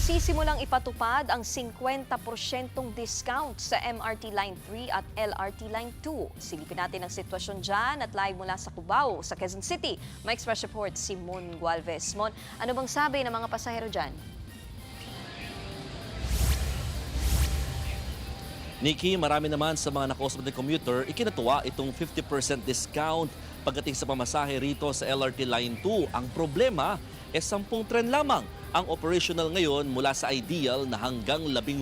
Masisimulang ipatupad ang 50% discount sa MRT Line 3 at LRT Line 2. Silipin natin ang sitwasyon dyan at live mula sa Cubao, sa Quezon City. May express report si Mon Gualvez. Mon, ano bang sabi ng mga pasahero dyan? Nikki, marami naman sa mga nakausap ng commuter, ikinatuwa itong 50% discount pagdating sa pamasahe rito sa LRT Line 2. Ang problema, 10 tren lamang ang operational ngayon mula sa ideal na hanggang 18.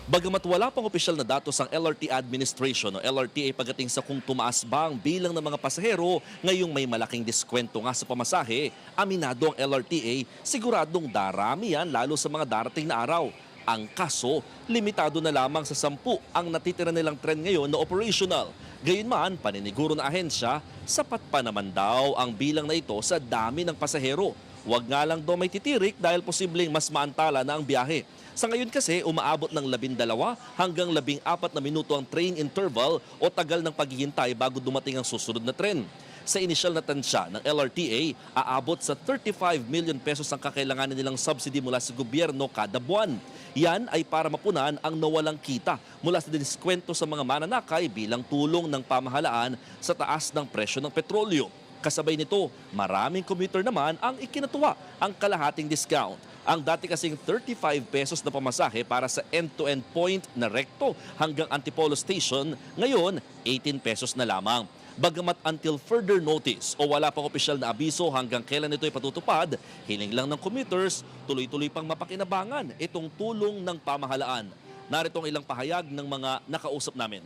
Bagamat wala pang opisyal na datos ang LRT Administration o LRTA pagdating sa kung tumaas ba ang bilang ng mga pasahero ngayong may malaking diskwento nga sa pamasahe, aminado ang LRTA siguradong darami yan lalo sa mga darating na araw. Ang kaso, limitado na lamang sa 10 ang natitira nilang tren ngayon na operational. Gayunman, paniniguro na ahensya, sapat pa naman daw ang bilang na ito sa dami ng pasahero. Huwag nga lang daw may titirik dahil posibleng mas maantala na ang biyahe. Sa ngayon kasi, umaabot ng 12 hanggang 14 na minuto ang train interval o tagal ng paghihintay bago dumating ang susunod na tren. Sa inisyal na tansya ng LRTA, aabot sa 35 million pesos ang kakailanganin nilang subsidy mula sa gobyerno kada buwan. Yan ay para mapunan ang nawalang kita mula sa diskwento sa mga mananakay bilang tulong ng pamahalaan sa taas ng presyo ng petrolyo. Kasabay nito, maraming commuter naman ang ikinatuwa ang kalahating discount. Ang dati kasing 35 pesos na pamasahe para sa end-to-end point na Recto hanggang Antipolo Station, ngayon 18 pesos na lamang. Bagamat until further notice o wala pang opisyal na abiso hanggang kailan ito ipatutupad, hiling lang ng commuters, tuloy-tuloy pang mapakinabangan itong tulong ng pamahalaan. Narito ang ilang pahayag ng mga nakausap namin.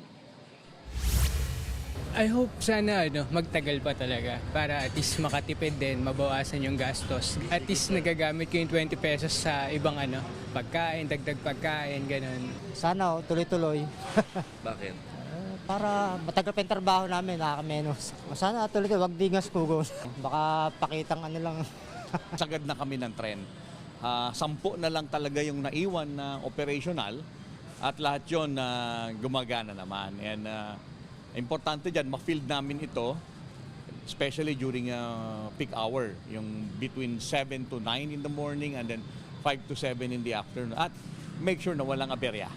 I hope sana magtagal pa talaga para at least makatipid din, mabawasan yung gastos. At least nagagamit ko yung 20 pesos sa ibang pagkain, dagdag pagkain, ganun. Sana tuloy-tuloy. Bakit? Para matagal pa yung trabaho namin, nakaka-menos. Sana tuloy-tuloy, wag dingas pugos. Baka pakitang lang. Sagad na kami ng tren. 10 na lang talaga yung naiwan na operational at lahat yun gumagana naman. And importante dyan, ma-field namin ito, especially during peak hour, yung between 7 to 9 in the morning and then 5 to 7 in the afternoon. At make sure na walang aberya.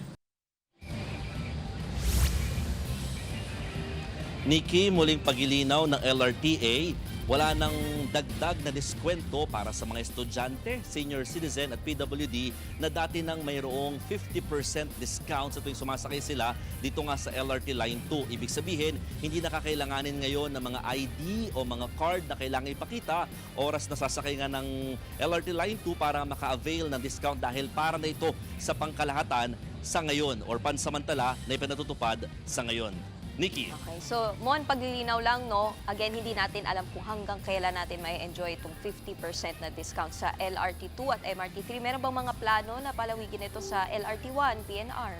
Nikki, muling pagilinaw ng LRTA, wala nang dagdag na diskwento para sa mga estudyante, senior citizen at PWD na dati nang mayroong 50% discount sa tuwing sumasakay sila dito nga sa LRT Line 2. Ibig sabihin, hindi nakakailanganin ngayon ng mga ID o mga card na kailangan ipakita oras na sasakay nga ng LRT Line 2 para maka-avail ng discount dahil para na ito sa pangkalahatan sa ngayon or pansamantala na ipinatutupad sa ngayon. Nikki. Okay, so Mon, paglilinaw lang, again, hindi natin alam kung hanggang kailan natin may enjoy itong 50% na discount sa LRT2 at MRT3. Meron bang mga plano na palawigin ito sa LRT1, PNR?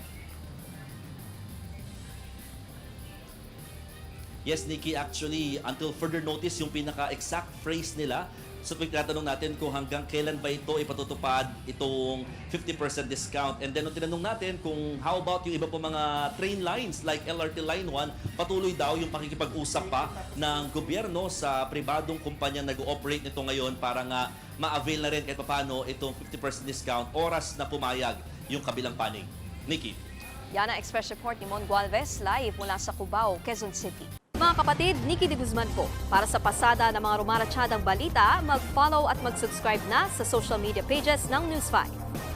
Yes, Nikki, actually, until further notice, yung pinaka-exact phrase nila. So, tinatanong natin kung hanggang kailan ba ito ipatutupad itong 50% discount. And then, nung tinanong natin kung how about yung iba po mga train lines like LRT Line 1, patuloy daw yung pakikipag-usap pa ng gobyerno sa pribadong kumpanya nag-ooperate nito ngayon para nga ma-avail na rin kahit paano itong 50% discount oras na pumayag yung kabilang panig. Nikki. Yan ang Express Report ni Mon Gualvez, live mula sa Cubao, Quezon City. Mga kapatid, Nikki de Guzman po. Para sa pasada ng mga rumaratsyadang balita, mag-follow at mag-subscribe na sa social media pages ng News 5.